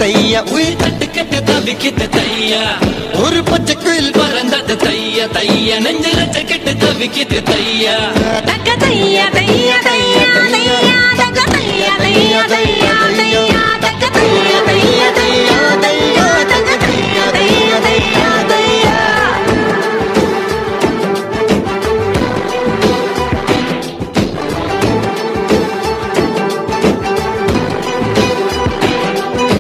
தையா உயிர் தட்டுக்கட்டு தவிக்கிட்டு தையா ஒரு பச்சை குயில் பறந்தது தையா தையா நெஞ்சில சக்கெட்டு தவிக்கிட்டு தையா தக்க தையா தையா தையா